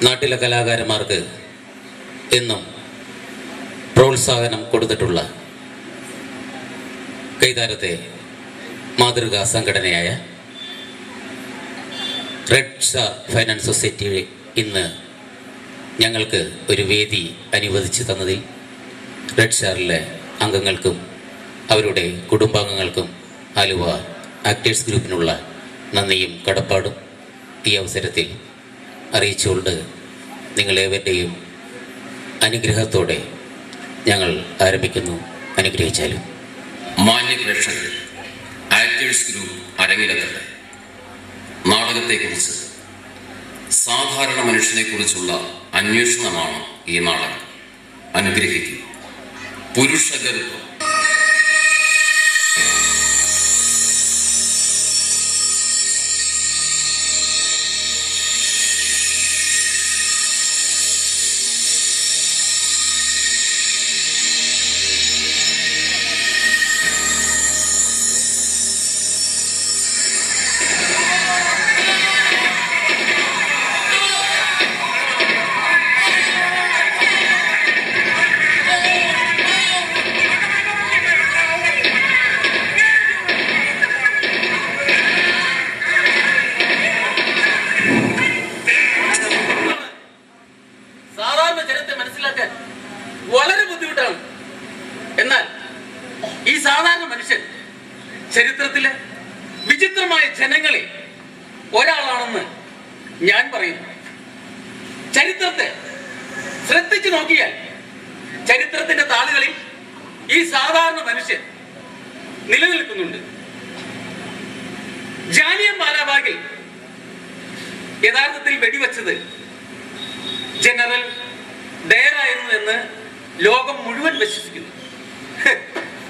നാട്ടിലെ കലാകാരന്മാർക്ക് എന്നും പ്രോത്സാഹനം കൊടുത്തിട്ടുള്ള കൈതാരത്തെ മാതൃകാ സംഘടനയായ റെഡ് സ്റ്റാർ ഫൈനാൻസ് സൊസൈറ്റി ഇന്ന് ഞങ്ങൾക്ക് ഒരു വേദി അനുവദിച്ചു തന്നതിൽ റെഡ് സ്റ്റാറിലെ അംഗങ്ങൾക്കും അവരുടെ കുടുംബാംഗങ്ങൾക്കും ആലുവ ആക്ടേഴ്സ് ഗ്രൂപ്പിനുള്ള നന്ദിയും കടപ്പാടും ഈ അവസരത്തിൽ അറിയിച്ചുകൊണ്ട് നിങ്ങളേവരുടെയും അനുഗ്രഹത്തോടെ ഞങ്ങൾ ആരംഭിക്കുന്നു. അനുഗ്രഹിച്ചാലും. മാന്യ പ്രേക്ഷകർ, ആക്ടേഴ്സ് ഗ്രൂപ്പ് അരങ്ങിലെത്തട്ടെ. നാടകത്തെക്കുറിച്ച്, സാധാരണ മനുഷ്യനെക്കുറിച്ചുള്ള അന്വേഷണമാണ് ഈ നാടകം. അനുഗ്രഹിക്കും. പുരുഷഗർഭം. വളരെ ബുദ്ധിമുട്ടാണ്. എന്നാൽ ഈ സാധാരണ മനുഷ്യൻ ചരിത്രത്തിലെ വിചിത്രമായ ജനങ്ങളിൽ ഒരാളാണെന്ന് ഞാൻ പറയുന്നു. ചരിത്രത്തെ ശ്രദ്ധിച്ചു നോക്കിയാൽ ചരിത്രത്തിന്റെ താളുകളിൽ ഈ സാധാരണ മനുഷ്യൻ നിലനിൽക്കുന്നുണ്ട്. ജാലിയൻ വാലാബാഗിൽ യഥാർത്ഥത്തിൽ വെടിവെച്ചത് ജനറൽ ഡയർ ആയിരുന്നു എന്ന് ലോകം മുഴുവൻ വിശ്വസിക്കുന്നു.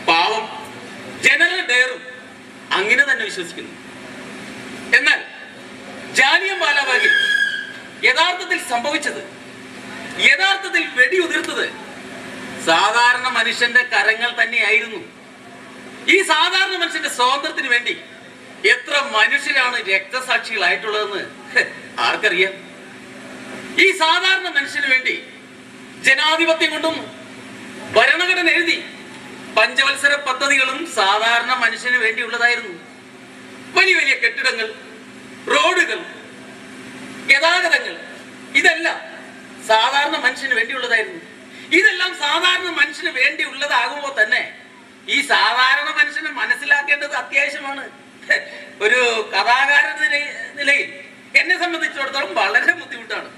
പാവം ജനറൽ ഡയറും അങ്ങനെ തന്നെ വിശ്വസിക്കുന്നു. എന്നാൽ ജാലിയൻ വാലാബാഗിൽ യഥാർത്ഥത്തിൽ സംഭവിച്ചത്, യഥാർത്ഥത്തിൽ വെടിയുതിർത്തത് സാധാരണ മനുഷ്യന്റെ കരങ്ങൾ തന്നെയായിരുന്നു. ഈ സാധാരണ മനുഷ്യന്റെ സ്വാതന്ത്ര്യത്തിന് വേണ്ടി എത്ര മനുഷ്യരാണ് രക്തസാക്ഷികളായിട്ടുള്ളതെന്ന് ആർക്കറിയാം? ഈ സാധാരണ മനുഷ്യന് വേണ്ടി ജനാധിപത്യം കൊണ്ടും ഭരണഘടന എഴുതി പഞ്ചവത്സര പദ്ധതികളും സാധാരണ മനുഷ്യന് വേണ്ടിയുള്ളതായിരുന്നു. വലിയ വലിയ കെട്ടിടങ്ങൾ, റോഡുകൾ, ഗതാഗതങ്ങൾ, ഇതെല്ലാം സാധാരണ മനുഷ്യന് വേണ്ടിയുള്ളതായിരുന്നു. ഇതെല്ലാം സാധാരണ മനുഷ്യന് വേണ്ടിയുള്ളതാകുമ്പോൾ തന്നെ ഈ സാധാരണ മനുഷ്യനെ മനസ്സിലാക്കേണ്ടത് അത്യാവശ്യമാണ്. ഒരു കഥാകാരൻ നിലയിൽ എന്നെ സംബന്ധിച്ചിടത്തോളം വളരെ ബുദ്ധിമുട്ടാണ്.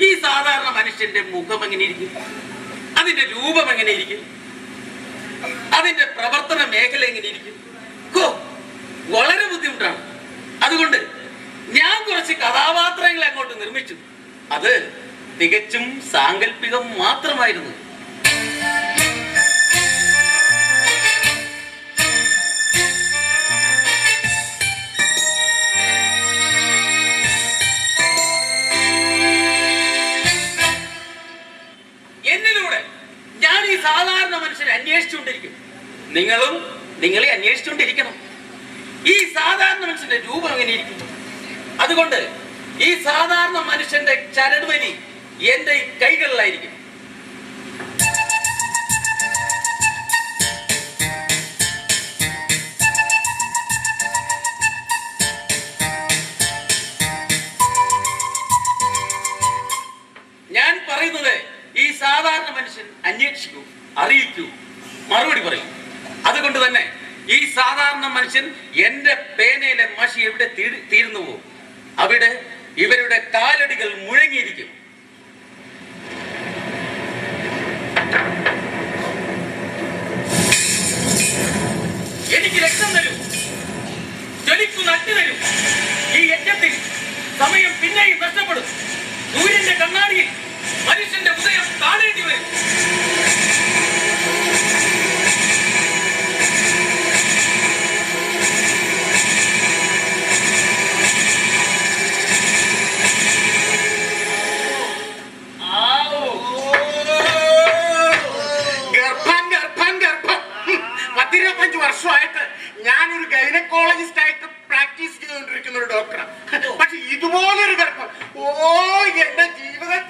ഈ സാധാരണ മനുഷ്യന്റെ മുഖം എങ്ങനെയിരിക്കും, അതിന്റെ രൂപം എങ്ങനെയിരിക്കും, അതിന്റെ പ്രവർത്തന മേഖല എങ്ങനെയിരിക്കും, വളരെ ബുദ്ധിമുട്ടാണ്. അതുകൊണ്ട് ഞാൻ കുറച്ച് കഥാപാത്രങ്ങളെ അങ്ങോട്ട് നിർമ്മിച്ചു. അത് തികച്ചും സാങ്കല്പികം മാത്രമായിരുന്നു. സാധാരണ മനുഷ്യരെ അന്വേഷിച്ചുകൊണ്ടിരിക്കും. നിങ്ങളും നിങ്ങളെ അന്വേഷിച്ചുകൊണ്ടിരിക്കണം. ഈ സാധാരണ മനുഷ്യന്റെ രൂപം എങ്ങനെയിരിക്കും? അതുകൊണ്ട് ഈ സാധാരണ മനുഷ്യന്റെ ചരടുവലി എന്റെ കൈകളിലായിരിക്കും. ഞാൻ പറയുന്നത് ഈ സാധാരണ മനുഷ്യൻ അന്വേഷിക്കൂ, അറിയിക്കൂ, മറുപടി പറയും. അതുകൊണ്ട് തന്നെ ഈ സാധാരണ മനുഷ്യൻ എന്റെ പേനയിലെ മഷി എവിടെ തീരുന്നുവോ അവിടെ ഇവരുടെ കാലടികൾ മുഴങ്ങിയിരിക്കും. എനിക്ക് രക്തം തരും, ജ്വലിക്കുന്ന അഗ്നി തരും. ഈ യജ്ഞത്തിൽ സമയം പിന്നെയും നഷ്ടപ്പെടും. സൂര്യന്റെ കണ്ണാടിയിൽ മനുഷ്യന്റെ ഉദയം കാണേണ്ടി വരും. ഞാനൊരു ഗൈനക്കോളജിസ്റ്റ് ആയിട്ട് പ്രാക്ടീസ് ചെയ്തുകൊണ്ടിരിക്കുന്ന ഒരു ഡോക്ടറാണ്. പക്ഷെ ഇതുപോലൊരു ഗർഭം എന്റെ ജീവിതത്തിൽ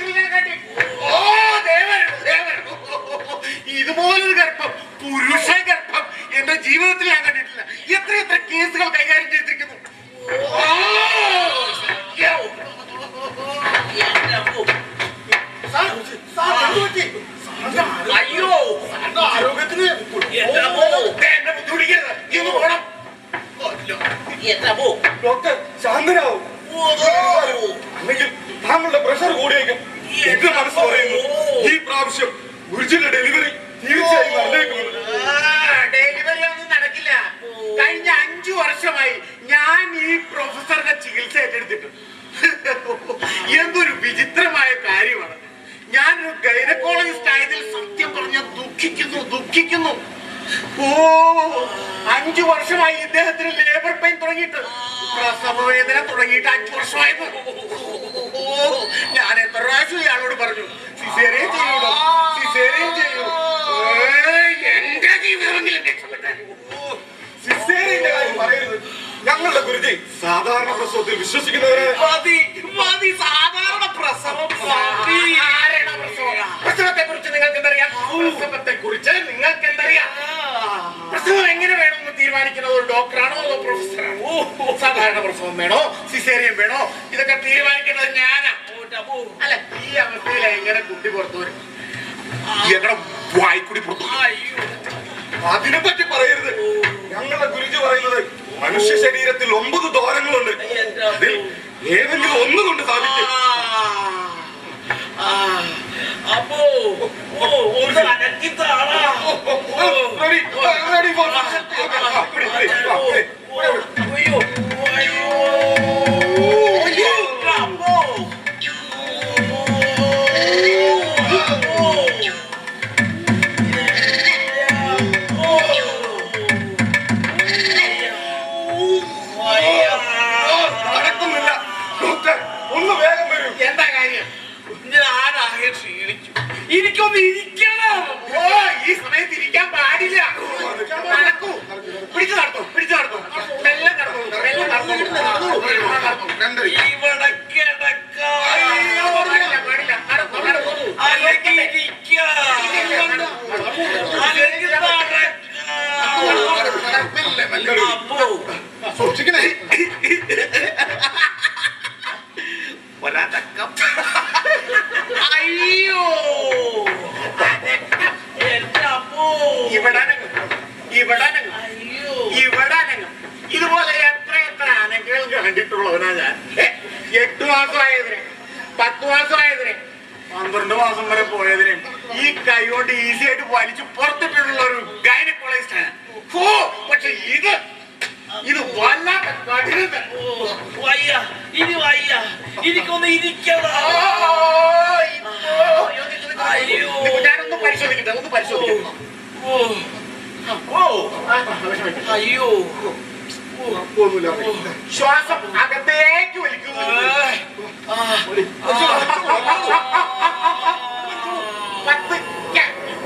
എന്റെ അപ്പോ ഡോക്ടർ ശാന്തനാവും. അല്ലെങ്കിൽ താങ്കളുടെ പ്രഷർ കൂടിയേക്കും. എന്റെ മനസ്സ് പറയുന്നു ഈ പ്രാവശ്യം ഗുരുജിയുടെ ഡെലിവറി തീർച്ചയായും നടന്നേക്കുമെന്ന്. ഡെലിവറി ഒന്നും നടക്കില്ല. കഴിഞ്ഞ 5 വർഷമായി ഞാൻ ഈ പ്രൊഫസറുടെ ചികിത്സ ഏറ്റെടുത്തിട്ട് എന്തൊരു വിചിത്രമായ കാര്യമാണ്. ഞാനൊരു ഗൈനക്കോളജിസ്റ്റ് ആയതിൽ സത്യം പറഞ്ഞ ദുഃഖിക്കുന്നു. ഓ 5 വർഷമായി ഇദ്ദേഹത്തിന് ലേബർ പെയിൻ തുടങ്ങിയിട്ട്, പ്രസവ വേദന തുടങ്ങിയിട്ട് 5 വർഷമായത്. ഓ ഞാൻ എത്ര പ്രാവശ്യം ഇയാളോട് പറഞ്ഞു സിസേറിയൻ ചെയ്യൂ, സിസേറിയൻ ചെയ്യൂ. എന്റെ ജീവിതമെങ്കിലും രക്ഷപ്പെട്ടാൽ. സിസേറിയന്റെ കാര്യം പറയരുത്. ഞങ്ങളുടെ ഗുരുജി സാധാരണ പ്രസവത്തിൽ വിശ്വസിക്കുന്നവരെ സാധാരണ പ്രസവം. പ്രസവത്തെ കുറിച്ച് നിങ്ങൾക്ക് എന്തറിയാം? പ്രസവത്തെ കുറിച്ച് നിങ്ങൾക്ക് എന്തറിയാം? പ്രസവം എങ്ങനെ വേണമെന്ന് തീരുമാനിക്കുന്നത് ഒരു ഡോക്ടറാണോ അതോ പ്രൊഫസറാണോ? സാധാരണ പ്രസവം വേണോ സിസേറിയൻ വേണോ ഇതൊക്കെ തീരുമാനിക്കുന്നത് ഞാനാ. അല്ല ഈ അവസ്ഥയിൽ എങ്ങനെ കുട്ടി പുറത്തു വരും? എങ്ങനെ വായിക്കുടി പുറത്തു? അതിനെ പറ്റി പറയരുത്. ഞങ്ങളുടെ ഗുരുജി പറയുന്നത് മനുഷ്യ ശരീരത്തിൽ 9 ദ്വാരങ്ങളുണ്ട്. അതിൽ ഏതെങ്കിലും ഒന്നുകൊണ്ട് സാധിക്കും. അപ്പോ ഒന്ന് അനക്കി താടാ. Ready for അയ്യോ നടക്കുന്നില്ല. ഡോക്ടർ ഒന്ന് വേഗം വരൂ. എന്താ കാര്യം? ഞാനാകെ ക്ഷീണിച്ചു. എനിക്കൊന്ന് ഇരിക്കണം. ഓ ഈ സമയത്ത് ഇരിക്കാൻ പാടില്ല. നടക്കൂ. പിടിച്ചു നടത്തൂ. മെല്ലെ നടത്തൂ. ഇവിടെ കിടക്കാം. പാടില്ല. നടക്കൂ. അല്ലെങ്കിൽ ഇരിക്കാം. അല്ലെങ്കിൽ നടക്കാം. അപ്പോ സൂക്ഷിക്കണേ. ഒരടക്കം. അയ്യോ എന്റെ അപ്പോ ഇവിടെ ഇതുപോലെ എത്ര അനങ്ങൾ കണ്ടിട്ടുള്ളവനാ ഞാൻ. 8 മാസമായതിന് 10 മാസമായതിന് 12 മാസം വരെ പോയതിന് ഈ കൈ കൊണ്ട് ഈസി ആയിട്ട് വലിച്ചു പുറത്തിട്ടുള്ള ഒരു ഗൈനക്കോളജിസ്റ്റ് ആണ്. ഓ പക്ഷെ ഇത് വല്ലാത്ത കഠിനം. വയ്യ എനിക്കൊന്ന് ഇരിക്കണം. ഞാനൊന്ന് പരിശോധിക്കട്ടെ. അയ്യോ ശ്വാസം അകത്തേക്ക് വലിക്കുന്നു.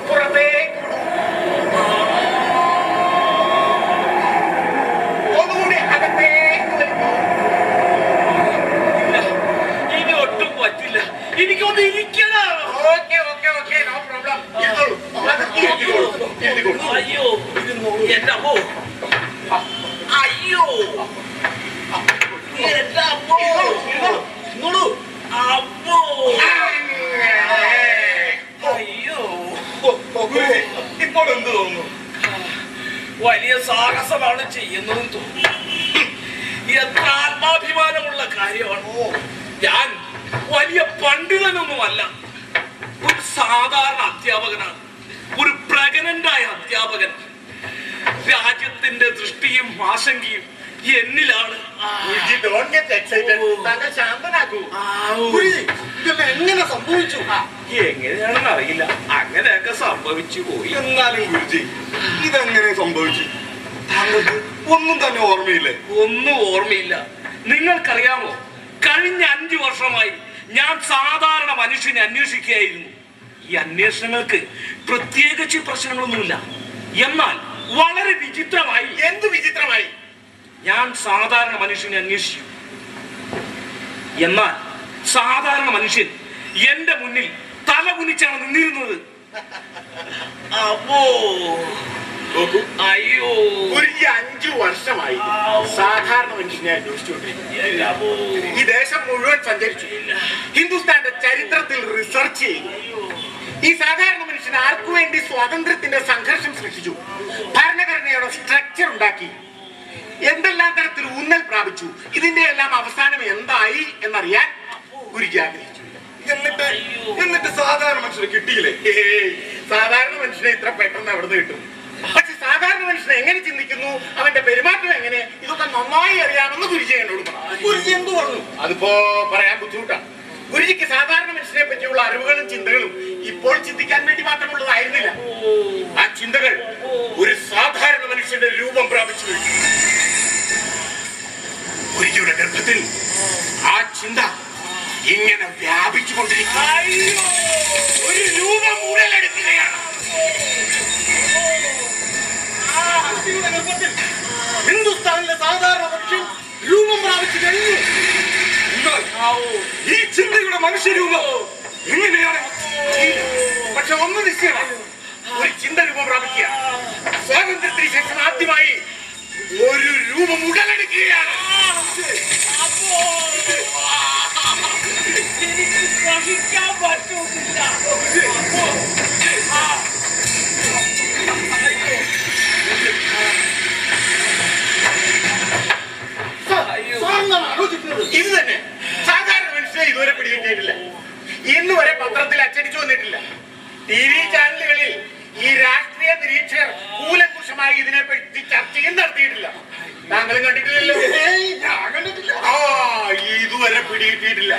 പുറത്തേക്ക് ഒന്നുകൂടി അകത്തേക്ക് വലിക്കുന്നു. ഇനി ഒട്ടും പറ്റില്ല. എനിക്കൊന്ന് ഇരിക്കണം. Okay no problem. അയ്യോ എന്റെ അമ്മോ. അയ്യോ എന്റെ അമ്മോ. അമ്മോ അയ്യോ. ഇപ്പോൾ എന്ത് തോന്നുന്നു? വലിയ സാഹസമാണ് ചെയ്യുന്നതും തോന്നുന്നു. എത്ര ആത്മാഭിമാനമുള്ള കാര്യമാണ്. ഞാൻ വലിയ പണ്ഡിതനൊന്നുമല്ല. ഒരു സാധാരണ അധ്യാപകനാണ്. ഒരു പ്രഗ്നന്റായ അധ്യാപകൻ. രാജ്യത്തിന്റെ ദൃഷ്ടിയും ആശങ്കയും എന്നിലാണ്. എങ്ങനെ സംഭവിച്ചു? എങ്ങനെയാണെന്ന് അറിയില്ല. അങ്ങനെയൊക്കെ സംഭവിച്ചു പോയി. എന്നാലും ഗുരുജി ഇതെങ്ങനെ സംഭവിച്ചു? താങ്കൾക്ക് ഒന്നും തന്നെ ഓർമ്മയില്ലേ? ഒന്നും ഓർമ്മയില്ല. നിങ്ങൾക്കറിയാമോ, കഴിഞ്ഞ 5 വർഷമായി ഞാൻ സാധാരണ മനുഷ്യനെ അന്വേഷിക്കുകയായിരുന്നു. ഈ അന്വേഷണങ്ങൾക്ക് പ്രത്യേകിച്ച് പ്രശ്നങ്ങളൊന്നുമില്ല. എന്നാൽ വളരെ വിചിത്രമായി. എന്ത് വിചിത്രമായി? ഞാൻ സാധാരണ മനുഷ്യനെ അന്വേഷിച്ചു. എന്നാൽ സാധാരണ മനുഷ്യൻ എന്റെ മുന്നിൽ തല കുനിച്ചാണ് നിന്നിരുന്നത്. അപ്പോ അയ്യോ ഒരു 5 വർഷമായി സാധാരണ മനുഷ്യനെ അന്വേഷിച്ചുകൊണ്ടിരിക്കുന്നു. ഈ ദേശം മുഴുവൻ സഞ്ചരിച്ചു. ഹിന്ദുസ്ഥാന്റെ ചരിത്രത്തിൽ റിസർച്ച് ചെയ്തു. ഈ സാധാരണ മനുഷ്യൻ ആർക്കു വേണ്ടി സ്വാതന്ത്ര്യത്തിന്റെ സംഘർഷം സൃഷ്ടിച്ചു, ഭരണഘടനയുടെ സ്ട്രക്ചർ ഉണ്ടാക്കി. എന്തെല്ലാം തരത്തിൽ ഊന്നൽ പ്രാപിച്ചു, ഇതിന്റെ എല്ലാം അവസാനം എന്തായി എന്നറിയാൻ ഗുരുജി ആഗ്രഹിച്ചു. എന്നിട്ട് സാധാരണ മനുഷ്യന് കിട്ടിയില്ലേ? സാധാരണ മനുഷ്യനെ ഇത്ര പെട്ടെന്ന് എവിടുന്ന് കിട്ടും? പക്ഷെ സാധാരണ മനുഷ്യനെ എങ്ങനെ ചിന്തിക്കുന്നു, അവന്റെ പെരുമാറ്റം എങ്ങനെ, ഇതൊക്കെ നന്നായി അറിയാമെന്ന് ഗുരുജി എന്നോട് പറഞ്ഞു. ഗുരുജി എന്തു പറഞ്ഞു? അതിപ്പോ പറയാൻ ബുദ്ധിമുട്ടാണ്. ഗുരുജിക്ക് സാധാരണ മനുഷ്യനെ പറ്റിയുള്ള അറിവുകളും ചിന്തകളും ഇപ്പോൾ ചിന്തിക്കാൻ വേണ്ടി മാത്രമുള്ളതായിരുന്നില്ല. ആ ചിന്തകൾ ഒരു സാധാരണ മനുഷ്യന്റെ രൂപം പ്രാപിച്ചു കഴിഞ്ഞു. ഗുരുജിയുടെ ഗർഭത്തിൽ ആ ചിന്ത ഇങ്ങനെ വ്യാപിച്ചു കൊണ്ടിരിക്കുന്നു. ഒരു രൂപം ഉടലെടുക്കുകയാണ്. ഹിന്ദുസ്ഥാനിലെ സാധാരണ മനുഷ്യൻ രൂപം പ്രാപിച്ചു കഴിഞ്ഞു. ഈ ചിന്തയുടെ മനുഷ്യരൂപം എങ്ങനെയാണ്? പക്ഷെ ഒന്ന് നിശ്ചയമാണ്, ഒരു ചിന്ത രൂപം പ്രാപിക്കുക സ്വാതന്ത്ര്യത്തിന് ശേഷം ആദ്യമായി ഒരു രൂപം ഉടലെടുക്കുകയാണ്. സഹിക്കാൻ പറ്റൂല. ഇത് തന്നെ സാധാരണ മനുഷ്യനെ ഇതുവരെ പിടികിട്ടിയിട്ടില്ല. ഇന്ന് വരെ പത്രത്തിൽ അച്ചടിച്ചു വന്നിട്ടില്ല. TV ചാനലുകളിൽ ഈ രാഷ്ട്രീയ നിരീക്ഷകർ കൂലങ്കുഷമായി ഇതിനെപ്പറ്റി ചർച്ചയും നടത്തിയിട്ടില്ല. താങ്കളും കണ്ടിട്ടില്ലല്ലോ? ഞാൻ കണ്ടിട്ടില്ല. ഇതുവരെ പിടികിട്ടിയിട്ടില്ല.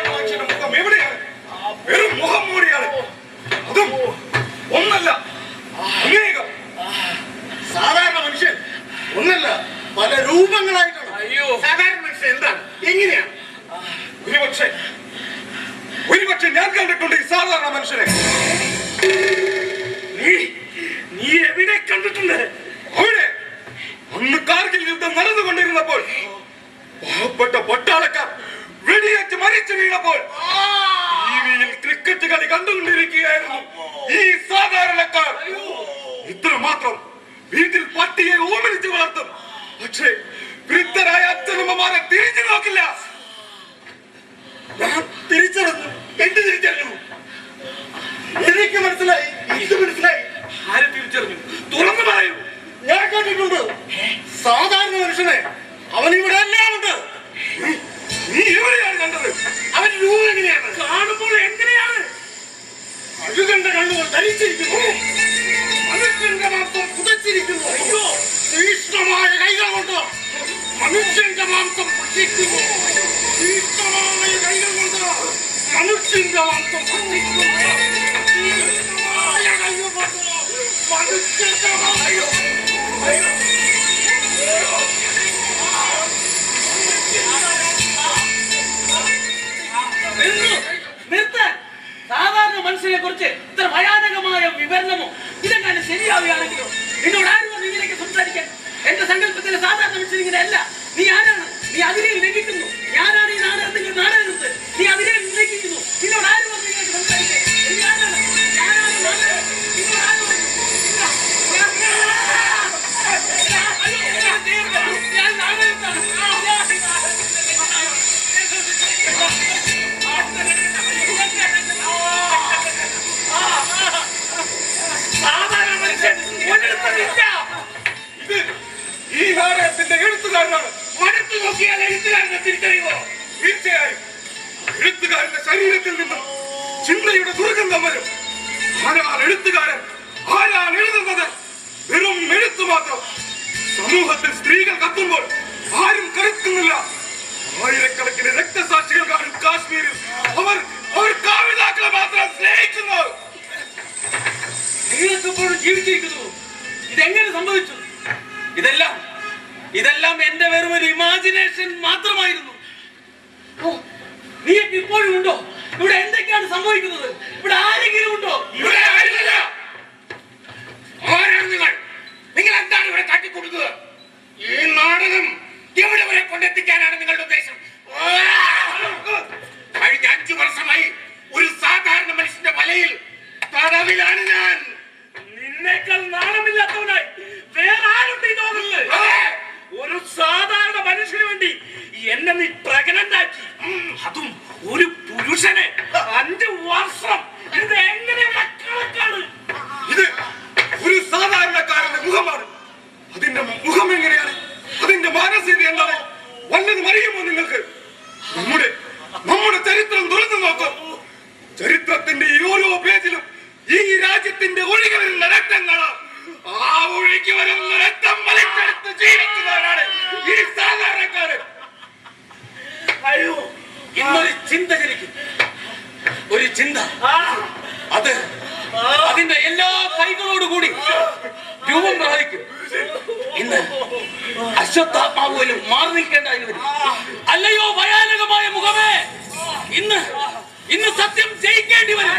മനുഷ്യന്റെ മുഖം എവിടെയാണ്? വെറും മുഖം മൂടിയാണ്. അതും ഒന്നല്ല, അനേകം. സാധാരണ മനുഷ്യൻ ഒന്നല്ല, പല രൂപങ്ങളായിട്ടാണ്. സാധാരണ മനുഷ്യൻ എന്താണ്, എങ്ങനെയാണ്? ഒരുപക്ഷെ ഞാൻ കണ്ടിട്ടുണ്ട് ഈ സാധാരണ മനുഷ്യനെ. നീ എവിടെ കണ്ടിട്ടുണ്ട്? അവിടെ അന്ന് കാർഗിൽ യുദ്ധം നടന്നുകൊണ്ടിരുന്നപ്പോൾ പാവപ്പെട്ട പട്ടാളക്കാർ വെടിയേറ്റ് മരിച്ചു വീണപ്പോൾ ടിവിയിൽ ക്രിക്കറ്റ് കളി കണ്ടുകൊണ്ടിരിക്കുകയായിരുന്നു ഈ സാധാരണക്കാർ. ഇത്രമാത്രം വീട്ടിൽ പട്ടിയെ ഓമനിച്ച് വളർത്തും, പക്ഷേ വൃദ്ധരായ അച്ഛനമ്മമാരെ തിരിഞ്ഞു നോക്കില്ല. ഞാൻ തിരിച്ചറിഞ്ഞു. എന്ത് തിരിച്ചറിഞ്ഞു? എനിക്ക് മനസ്സിലായി. ഇത് മനസ്സിലായി. ആരെ തിരിച്ചറിഞ്ഞു? തുറന്നു പറയൂ. ഞാൻ കേട്ടിട്ടുണ്ട് സാധാരണ മനുഷ്യനെ. അവനിവിടെ എല്ലാം ഉണ്ട്. നീ എവിടെയാണ് കണ്ടത്? അവൻ രൂപം എങ്ങനെയാണ്? കാണുമ്പോൾ എങ്ങനെയാണ്? അഴുകന്റെ കണ്ണുകൾ ധരിച്ചിരിക്കുന്നു, മനുഷ്യന്റെ മാംസം പുതച്ചിരിക്കുന്നു. അയ്യോ, തീക്ഷ്ണമായ കൈകൾ കൊണ്ട് മനുഷ്യന്റെ മാംസം ഭക്ഷിക്കുന്നു. തീക്ഷ്ണമായ കൈകൾ കൊണ്ട് മനുഷ്യന്റെ മാംസം ഭക്ഷിക്കുന്നു. തീക്ഷ്ണമായ കൈകൾ കൊണ്ട് മനുഷ്യന്റെ നിർത്താൻ. സാധാരണ മനുഷ്യനെ കുറിച്ച് ഇത്ര ഭയാനകമായ വിവരണമോ ഇതെങ്ങനെ ശരിയാവുകയാണെങ്കിലോ എന്നോട് ആരും പറഞ്ഞു ഇതിലേക്ക് സംസാരിക്കാൻ? എന്റെ സങ്കല്പത്തിലെ സാധാരണ മനുഷ്യൻ ഇങ്ങനെയല്ല. നീ ആരാണ്? നീ അതിനെ ലംഘിക്കുന്നു. ഞാനാണ് ഈ നാടകത്തിൽ നാടകത്ത്. നീ അതിനെ ലംഘിക്കുന്നു. നിന്നോട് ആരും പറഞ്ഞു ഇതിലേക്ക് സംസാരിക്കാൻ? നീ ആരാണ്? ഞാനാണ് നാടകം. നിന്നോട് ആരും പറഞ്ഞു? ഞാൻ നാടകത്താണ്. സാധാരണ മനുഷ്യൻ ഒരിടത്തുമില്ല. ഇത് ഈ നാടകത്തിന്റെ എഴുത്തുകാരനാണ്. മടുത്തു നോക്കിയാൽ എഴുത്തുകാരനെ തിരിച്ചറിയുമോ? തീർച്ചയായും എഴുത്തുകാരന്റെ ശരീരത്തിൽ നിന്നും ചിന്തയുടെ ദുർഗന്ധം വരും. ആരാണ് എഴുത്തുകാരൻ? ആരാണ് എഴുതുന്നത്? വെറും എഴുത്തു മാത്രം. സമൂഹത്തിൽ സ്ത്രീകൾ കത്തുമ്പോൾ ആരും കരുത്തുന്നില്ല. ആയിരക്കണക്കിന് രക്തസാക്ഷികൾ കാണും കാശ്മീരിൽ. അവർ കാവിതാക്കളെ മാത്രം സ്നേഹിക്കുന്നു. നീയൊക്കെപ്പോഴും ജീവിച്ചിരിക്കുന്നു. ഇതെങ്ങനെ സംഭവിച്ചു? ഇതെല്ലാം എന്റെ വെറും ഒരു ഇമാജിനേഷൻ മാത്രമായിരുന്നു. ഓ, നീയൊക്കെ ഇപ്പോഴും ഉണ്ടോ? ഇവിടെ എന്തൊക്കെയാണ് സംഭവിക്കുന്നത്? ഇവിടെ ആരെങ്കിലും ഉണ്ടോ? ഇവിടെ ആരുമില്ല. ആരാണ് നിങ്ങൾ? നിങ്ങൾ എന്താണ് ഇവിടെ കാട്ടിക്കൊടുക്കുക? ഈ നാടകം എവിടെ വരെ കൊണ്ടെത്തിക്കാനാണ് നിങ്ങളുടെ ഉദ്ദേശം? കഴിഞ്ഞ 5 വർഷമായി ഒരു സാധാരണ മനുഷ്യന്റെ വലയിൽ തടവിലാണ് ഞാൻ. നിന്നേക്കാൾ നാണമില്ലാത്തവനായി വേറെ ആരുണ്ട് ഈ ലോകത്ത്? ഒരു സാധാരണ മനുഷ്യന് വേണ്ടി എന്നെ നീ പ്രഗ്നന്റ് ആക്കി, അതും ഒരു പുരുഷനെ. 5 വർഷം. ഇത് എങ്ങനെയുള്ള കണക്കാണ്? ഇത് ഒരു സാധാരണക്കാരന്റെ മുഖമാണ്. സാധ്യത എന്താണ്? വല്ലതും അറിയുമോ നിങ്ങൾക്ക്? നമ്മുടെ നമ്മുടെ ചരിത്രം തുറന്നു നോക്കും. ചരിത്രത്തിന്റെ ഈ ഓരോ പേജിലും ഈ രാജ്യത്തിന്റെ ഒഴുകി വരുന്ന രക്തങ്ങളാണ്. ആ ഒഴുകി വരുന്ന രക്തം വലിച്ചെടുത്ത് ജീവിക്കുന്നവരാണ് ഈ സാധാരണക്കാരൻ. അയ്യോ, ഇന്നൊരു ചിന്ത ജനിക്കും. ഒരു ചിന്ത, അത് അതിന്റെ എല്ലാ കൈകളോടുകൂടി രൂപം പ്രാപിക്കും. ഇന്ന് അശ്വത്ഥാത്മാവ് പോലും മാറി നിൽക്കേണ്ടതിന് വരും. അല്ലയോ ഭയാനകമായ മുഖമേ, ഇന്ന് സത്യം ജയിക്കേണ്ടി വരും.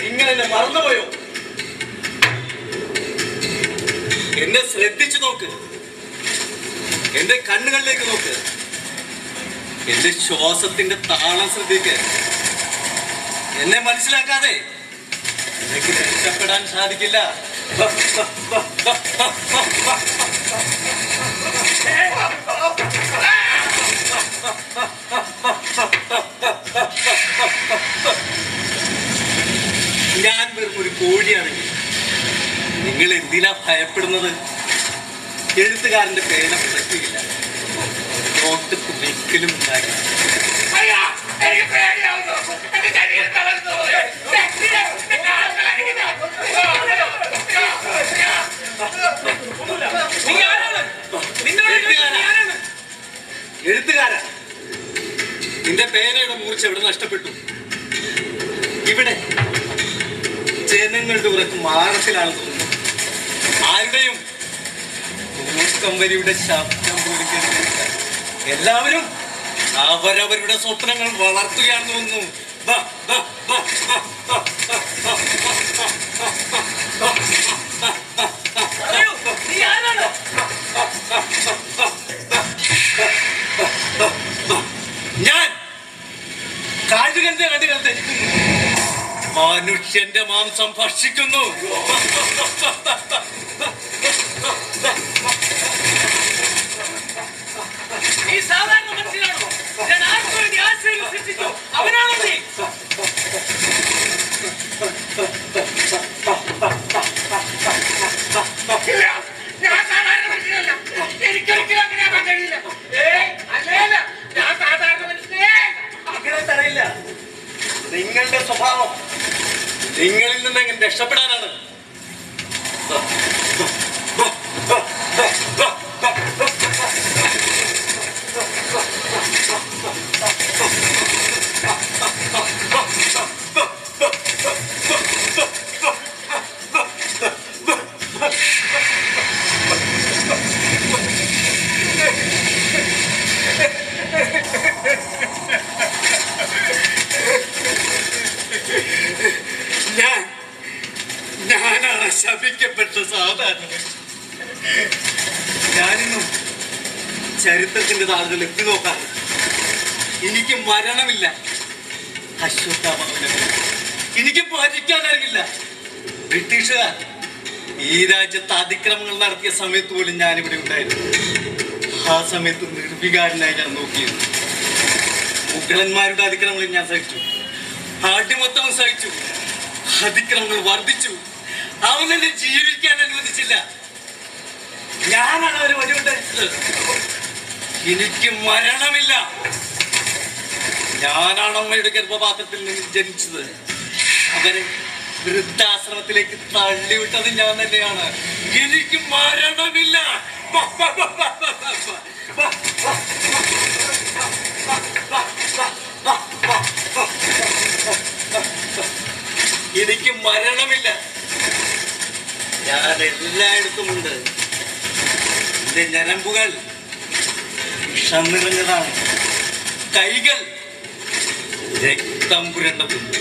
നിങ്ങളെന്നെ മറന്നുപോയോ? എന്നെ ശ്രദ്ധിച്ചു നോക്ക്, എന്റെ കണ്ണുകളിലേക്ക് നോക്ക്, എന്റെ ശ്വാസത്തിന്റെ താളം ശ്രദ്ധിക്ക്. എന്നെ മനസ്സിലാക്കാതെ എനിക്ക് രക്ഷപ്പെടാൻ സാധിക്കില്ല. ഞാൻ വെറും ഒരു കോഴിയാണെങ്കിൽ നിങ്ങൾ എന്തിനാ ഭയപ്പെടുന്നത്? എഴുത്തുകാരന്റെ പേന പിഴക്കില്ല, നോട്ട് ഒരിക്കലും ഉണ്ടാകില്ല. എഴുത്തുകാരാ, നിന്റെ പേനയുടെ മൂർച്ച എവിടെ നഷ്ടപ്പെട്ടു? ഇവിടെ ജനങ്ങളുടെ ഉറക്ക് മാറത്തിലാണ് തോന്നുന്നത്. ആരുടെയും കമ്പനിയുടെ ശബ്ദം പോലും കേൾക്കുന്നില്ല. എല്ലാവരും അവരവരുടെ സ്വപ്നങ്ങൾ വളർത്തുകയാണെന്ന് തോന്നുന്നു. ഞാൻ കാഴുകന്റെ കണ്ടുകൾ ധരിക്കുന്നു, മനുഷ്യന്റെ മാംസം ഭക്ഷിക്കുന്നു. ഈ സാധാരണ മനുഷ്യനാണോ? ഞാൻ ആർക്കു വേണ്ടി ആശയം സൃഷ്ടിച്ചു? അവനാണോ നീ? ഞാൻ സാധാരണ മനുഷ്യനല്ല. എനിക്കൊരിക്കലും അങ്ങനെ ആവാൻ കഴിയില്ല. അല്ല, ഞാൻ സാധാരണ മനുഷ്യനേ. അങ്ങനെ തരയില്ല. നിങ്ങളുടെ സ്വഭാവം നിങ്ങളിൽ നിന്ന് എങ്ങനെ രക്ഷപ്പെടാനാണ്? ഞാനാണ് ശപിക്കപ്പെട്ട സാധാരണ. ഞാനിന്നും ചരിത്രത്തിന്റെ താളുകൾ എത്തി നോക്കാറ്. എനിക്ക് മരണമില്ല, അശ്വത്ഥാമാവില്ല, എനിക്ക് ഭരിക്കാനറിയില്ല. ബ്രിട്ടീഷുകാർ ഈ രാജ്യത്ത് അതിക്രമങ്ങൾ നടത്തിയ സമയത്ത് പോലും ഞാനിവിടെ ഉണ്ടായിരുന്നു. ആ സമയത്ത് നിർവികാരനായി ഞാൻ നോക്കിയിരുന്നു. മുഗളന്മാരുടെ അതിക്രമങ്ങൾ ഞാൻ സഹിച്ചു, അടിമത്തവും സഹിച്ചു. അതിക്രമങ്ങൾ വർദ്ധിച്ചു. അവൻ എന്നെ ജീവിക്കാൻ അനുവദിച്ചില്ല. ഞാനാണ് അവര് വഴിയുണ്ടായിരുന്നത്. എനിക്ക് മരണമില്ല. ഞാനാണ് അമ്മയുടെ ഗർഭപാത്രത്തിൽ നിന്ന് ജനിച്ചത്. അവരെ വൃദ്ധാശ്രമത്തിലേക്ക് തള്ളിവിട്ടത് ഞാൻ തന്നെയാണ്. എനിക്ക് മരണമില്ല. എനിക്ക് മരണമില്ല. ഞാൻ എല്ലായിടത്തുമുണ്ട്. എന്റെ ഞരമ്പുകൾ വിഷം നിറഞ്ഞതാണ്. കൈകൾ രക്തം പുരണ്ടതുണ്ട്.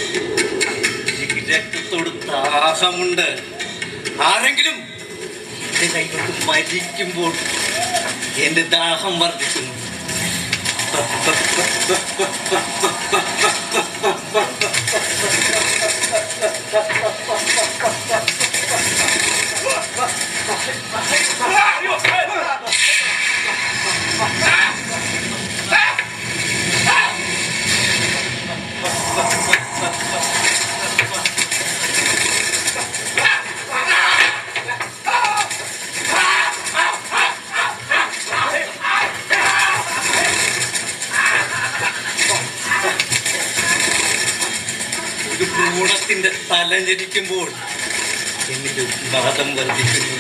എനിക്ക് രക്തത്തോട് ദാഹമുണ്ട്. ആരെങ്കിലും എന്റെ കൈകൊണ്ട് മരിക്കുമ്പോൾ എന്റെ ദാഹം വർദ്ധിക്കുന്നു. ഒരു ഭ്രൂണത്തിന്റെ തല ജനിക്കുമ്പോൾ എന്നിൽ ഉന്മാദം വർദ്ധിക്കുന്നു.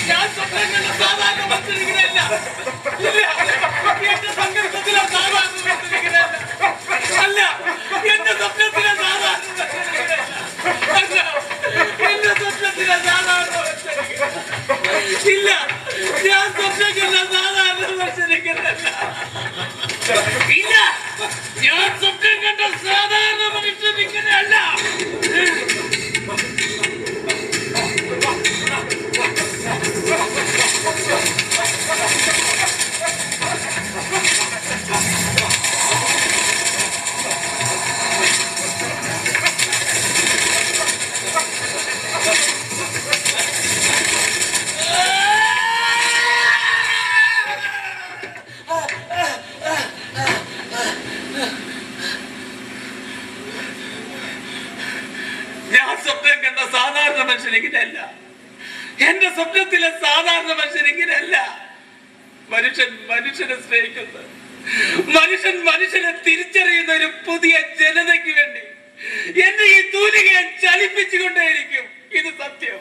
ഞാൻ സ്വപ്നം കണ്ട സാധാരണ മനുഷ്യരിങ്ങനെയല്ല. എന്റെ സങ്കല്പത്തിലെ സാധാരണ മനുഷ്യരിങ്ങനെയല്ല. അല്ല, എന്റെ സ്വപ്നത്തിലെ സാധാരണ മനുഷ്യരിങ്ങനെയല്ല. അല്ല, എന്റെ സ്വപ്നത്തിലെ സാധാരണ മനുഷ്യരിങ്ങനെയല്ല. ഇല്ല, ഞാൻ സ്വപ്നം കണ്ട സാധാരണ മനുഷ്യരിങ്ങനെയല്ല. ഇല്ല, ഞാൻ സ്വപ്നം കണ്ട സാധാരണ മനുഷ്യരിങ്ങനെയല്ല. ഞാൻ സ്വപ്നം കണ്ട സാധാരണ മനുഷ്യനിങ്ങനെയല്ല. എന്റെ സ്വപ്നത്തിലെ സാധാരണ മനുഷ്യനിങ്ങനെയല്ല. മനുഷ്യൻ മനുഷ്യനെ സ്നേഹിക്കുന്ന, മനുഷ്യൻ മനുഷ്യനെ തിരിച്ചറിയുന്ന ഒരു പുതിയ ജനതയ്ക്ക് വേണ്ടി എന്റെ ഈ തൂലികയെ ചലിപ്പിച്ചുകൊണ്ടേയിരിക്കും. ഇത് സത്യം.